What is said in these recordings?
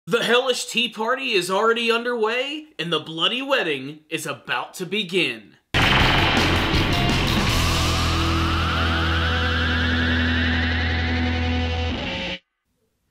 The hellish tea party is already underway, and the bloody wedding is about to begin.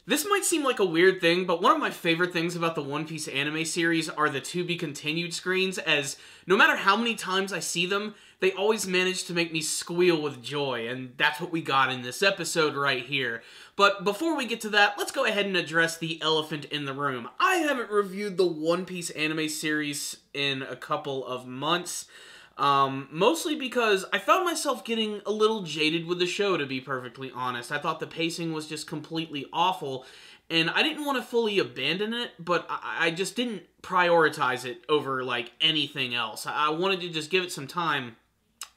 This might seem like a weird thing, but one of my favorite things about the One Piece anime series are the to be continued screens, as no matter how many times I see them, they always manage to make me squeal with joy, and that's what we got in this episode right here. But before we get to that, let's go ahead and address the elephant in the room. I haven't reviewed the One Piece anime series in a couple of months, mostly because I found myself getting a little jaded with the show, to be perfectly honest. I thought the pacing was just completely awful, and I didn't want to fully abandon it, but I just didn't prioritize it over, like, anything else. I wanted to just give it some time.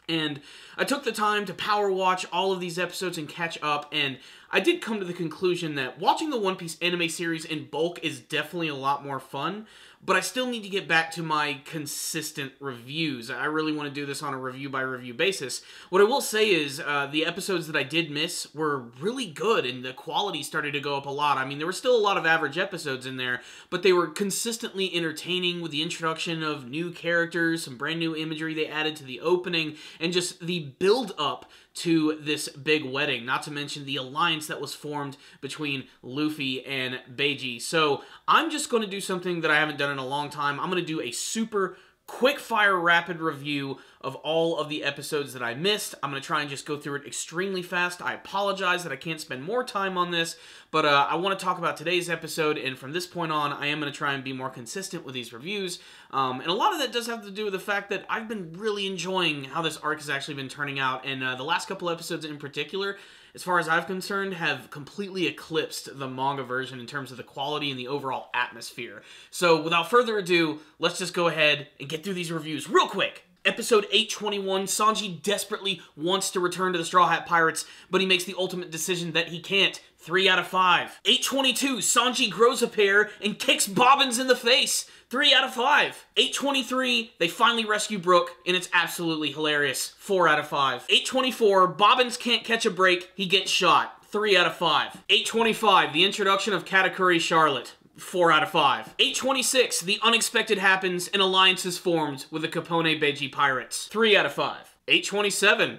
And I took the time to power watch all of these episodes and catch up, and I did come to the conclusion that watching the One Piece anime series in bulk is definitely a lot more fun, but I still need to get back to my consistent reviews. I really want to do this on a review-by-review basis. What I will say is, the episodes that I did miss were really good, and the quality started to go up a lot. I mean, there were still a lot of average episodes in there, but they were consistently entertaining with the introduction of new characters, some brand new imagery they added to the opening, and just the build-up to this big wedding, not to mention the alliance that was formed between Luffy and Beiji. So I'm just going to do something that I haven't done in a long time. I'm going to do a super quick-fire rapid review of all of the episodes that I missed. I'm going to try and just go through it extremely fast. I apologize that I can't spend more time on this, but I want to talk about today's episode, and from this point on, I am going to try and be more consistent with these reviews. And a lot of that does have to do with the fact that I've been really enjoying how this arc has actually been turning out, and the last couple episodes in particular, as far as I'm concerned, have completely eclipsed the manga version in terms of the quality and the overall atmosphere. So without further ado, let's just go ahead and get through these reviews real quick. Episode 821, Sanji desperately wants to return to the Straw Hat Pirates, but he makes the ultimate decision that he can't. 3 out of 5. 822, Sanji grows a pair and kicks Bobbins in the face. 3 out of 5. 823, they finally rescue Brook, and it's absolutely hilarious. 4 out of 5. 824, Bobbins can't catch a break, he gets shot. 3 out of 5. 825, the introduction of Katakuri Charlotte. 4 out of 5. 826, the unexpected happens and alliance is formed with the Capone Beiji pirates. 3 out of 5. 827,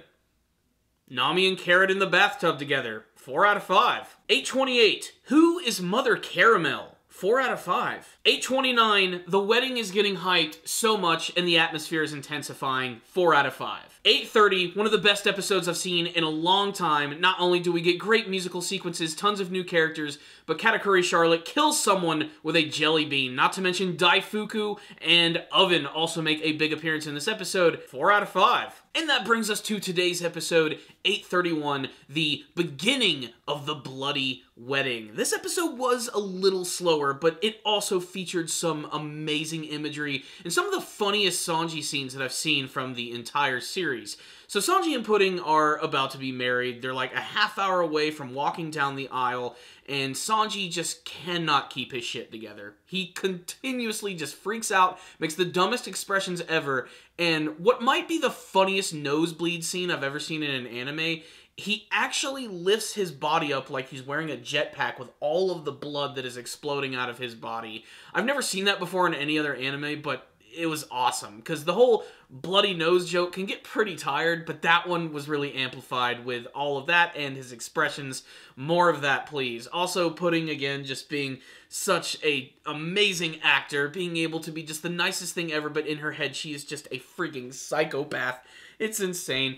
Nami and Carrot in the bathtub together. 4 out of 5. 828, who is Mother Caramel? 4 out of 5. 829, the wedding is getting hyped so much and the atmosphere is intensifying. 4 out of 5. 830, one of the best episodes I've seen in a long time. Not only do we get great musical sequences, tons of new characters, but Katakuri Charlotte kills someone with a jelly bean. Not to mention Daifuku and Oven also make a big appearance in this episode. 4 out of 5. And that brings us to today's episode, 831, the beginning of the bloody wedding. This episode was a little slower, but it also featured some amazing imagery and some of the funniest Sanji scenes that I've seen from the entire series. So Sanji and Pudding are about to be married. They're like a half hour away from walking down the aisle, and Sanji just cannot keep his shit together. He continuously just freaks out, makes the dumbest expressions ever, and what might be the funniest nosebleed scene I've ever seen in an anime, he actually lifts his body up like he's wearing a jetpack with all of the blood that is exploding out of his body. I've never seen that before in any other anime, but it was awesome, because the whole bloody nose joke can get pretty tired, but that one was really amplified with all of that and his expressions. More of that, please. Also, Pudding, again, just being such a amazing actor, being able to be just the nicest thing ever, but in her head, she is just a freaking psychopath. It's insane.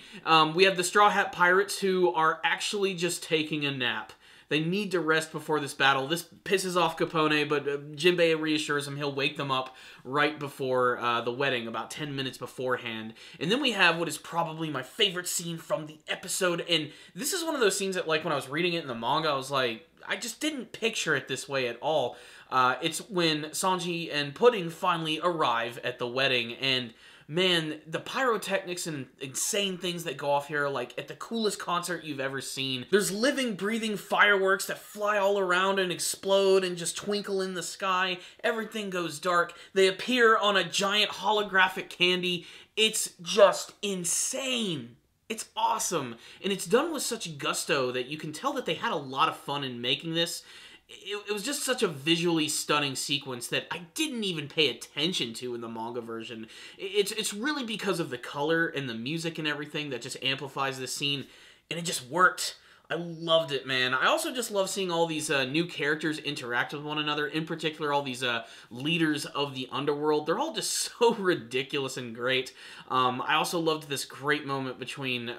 We have the Straw Hat Pirates, who are actually just taking a nap. They need to rest before this battle. This pisses off Capone, but Jinbei reassures him he'll wake them up right before the wedding, about 10 minutes beforehand. And then we have what is probably my favorite scene from the episode, and this is one of those scenes that, like, when I was reading it in the manga, I was like, I just didn't picture it this way at all. It's when Sanji and Pudding finally arrive at the wedding, and man, the pyrotechnics and insane things that go off here are like at the coolest concert you've ever seen. There's living, breathing fireworks that fly all around and explode and just twinkle in the sky. Everything goes dark. They appear on a giant holographic candy. It's just insane. It's awesome. And it's done with such gusto that you can tell that they had a lot of fun in making this. it was just such a visually stunning sequence that I didn't even pay attention to in the manga version. It's really because of the color and the music and everything that just amplifies this scene, and it just worked. I loved it, man. I also just love seeing all these new characters interact with one another. In particular, all these leaders of the underworld. They're all just so ridiculous and great. I also loved this great moment between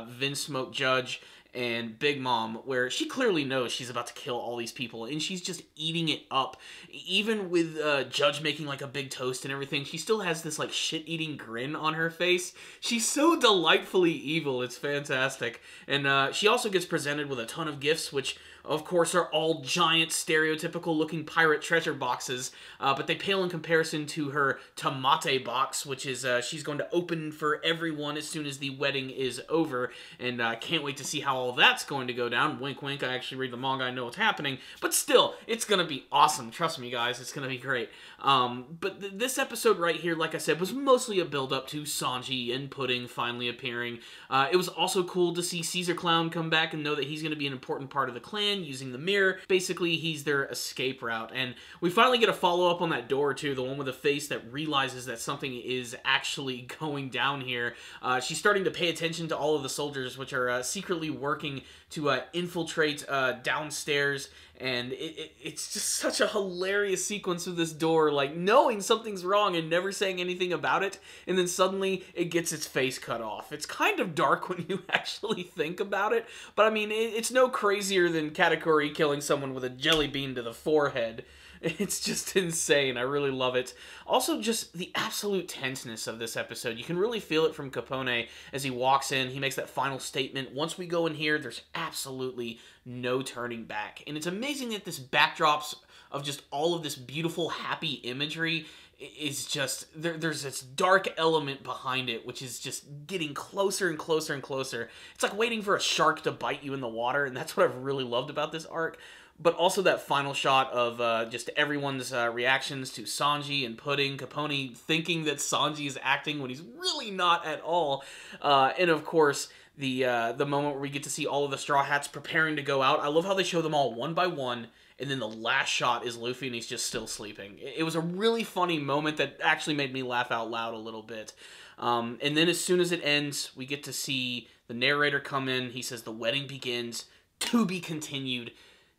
Vince Smoke Judge and Big Mom, where she clearly knows she's about to kill all these people, and she's just eating it up. Even with Judge making like a big toast and everything, she still has this like shit-eating grin on her face. She's so delightfully evil, it's fantastic. And she also gets presented with a ton of gifts, which of course are all giant, stereotypical looking pirate treasure boxes, but they pale in comparison to her Tamate box, which is she's going to open for everyone as soon as the wedding is over, and I can't wait to see how all that's going to go down. Wink wink, I actually read the manga, I know what's happening, but still, it's gonna be awesome. Trust me guys, it's gonna be great. But this episode right here, like I said, was mostly a build-up to Sanji and Pudding finally appearing. It was also cool to see Caesar Clown come back and know that he's going to be an important part of the clan using the mirror. Basically, he's their escape route. And we finally get a follow-up on that door, too, the one with the face that realizes that something is actually going down here. She's starting to pay attention to all of the soldiers, which are secretly working to infiltrate downstairs, and it's just such a hilarious sequence with this door, like knowing something's wrong and never saying anything about it, and then suddenly it gets its face cut off. It's kind of dark when you actually think about it, but I mean, it's no crazier than Katakuri killing someone with a jelly bean to the forehead. It's just insane. I really love it. Also, just the absolute tenseness of this episode. You can really feel it from Capone as he walks in. He makes that final statement. Once we go in here, there's absolutely no turning back. And it's amazing that this backdrops of just all of this beautiful, happy imagery is just, there's this dark element behind it, which is just getting closer and closer and closer. It's like waiting for a shark to bite you in the water, and that's what I've really loved about this arc. But also that final shot of just everyone's reactions to Sanji and Pudding, Capone thinking that Sanji is acting when he's really not at all. And of course, the moment where we get to see all of the Straw Hats preparing to go out. I love how they show them all one by one, and then the last shot is Luffy and he's just still sleeping. It was a really funny moment that actually made me laugh out loud a little bit. And then as soon as it ends, we get to see the narrator come in. He says the wedding begins, to be continued.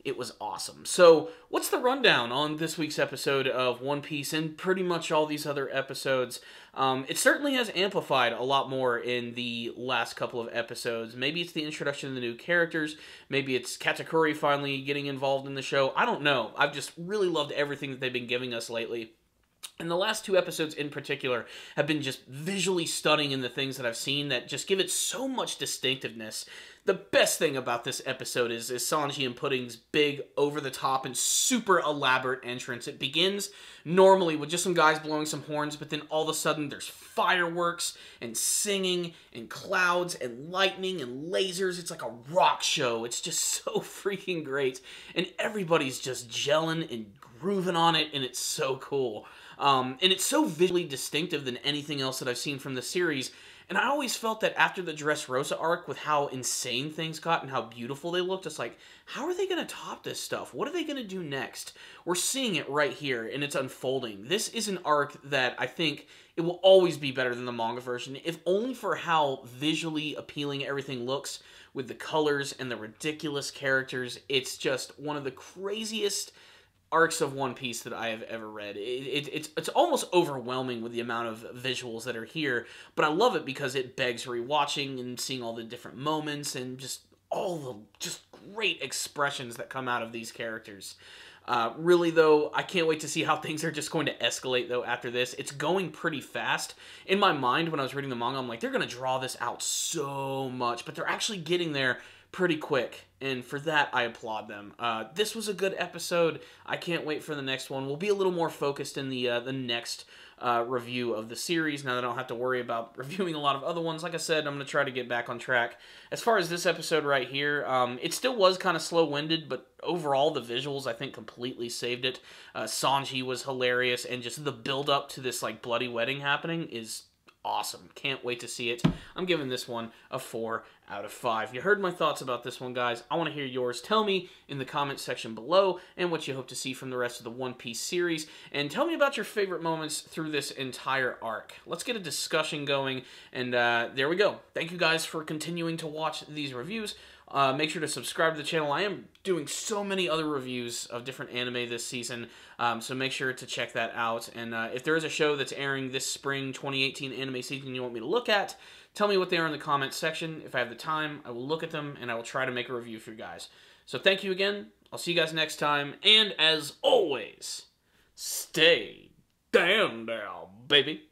It was awesome. So, what's the rundown on this week's episode of One Piece and pretty much all these other episodes? It certainly has amplified a lot more in the last couple of episodes. Maybe it's the introduction of the new characters. Maybe it's Katakuri finally getting involved in the show. I don't know. I've just really loved everything that they've been giving us lately. And the last two episodes in particular have been just visually stunning in the things that I've seen that just give it so much distinctiveness. The best thing about this episode is Sanji and Pudding's big, over-the-top, and super elaborate entrance. It begins normally with just some guys blowing some horns, but then all of a sudden there's fireworks and singing and clouds and lightning and lasers. It's like a rock show. It's just so freaking great. And everybody's just gelling and grooving on it, and it's so cool. And it's so visually distinctive than anything else that I've seen from the series. And I always felt that after the Dressrosa arc, with how insane things got and how beautiful they looked, it's like, how are they going to top this stuff? What are they going to do next? We're seeing it right here, and it's unfolding. This is an arc that I think it will always be better than the manga version, if only for how visually appealing everything looks with the colors and the ridiculous characters. It's just one of the craziest arcs of One Piece that I have ever read. It's almost overwhelming with the amount of visuals that are here, but I love it because it begs rewatching and seeing all the different moments and just all the just great expressions that come out of these characters. Really, though, I can't wait to see how things are just going to escalate, though, after this. It's going pretty fast. In my mind, when I was reading the manga, I'm like, they're going to draw this out so much, but they're actually getting there pretty quick, and for that, I applaud them. This was a good episode. I can't wait for the next one. We'll be a little more focused in the next review of the series, now that I don't have to worry about reviewing a lot of other ones. Like I said, I'm going to try to get back on track. As far as this episode right here, it still was kind of slow-winded, but overall, the visuals, I think, completely saved it. Sanji was hilarious, and just the build-up to this, like, bloody wedding happening is awesome. Can't wait to see it. I'm giving this one a 4 out of 5. You heard my thoughts about this one, guys. I want to hear yours. Tell me in the comment section below and what you hope to see from the rest of the One Piece series. And tell me about your favorite moments through this entire arc. Let's get a discussion going. And there we go. Thank you guys for continuing to watch these reviews. Make sure to subscribe to the channel. I am doing so many other reviews of different anime this season, so make sure to check that out. And if there is a show that's airing this spring 2018 anime season you want me to look at, tell me what they are in the comments section. If I have the time, I will look at them, and I will try to make a review for you guys. So thank you again. I'll see you guys next time. And as always, stay damn down, baby.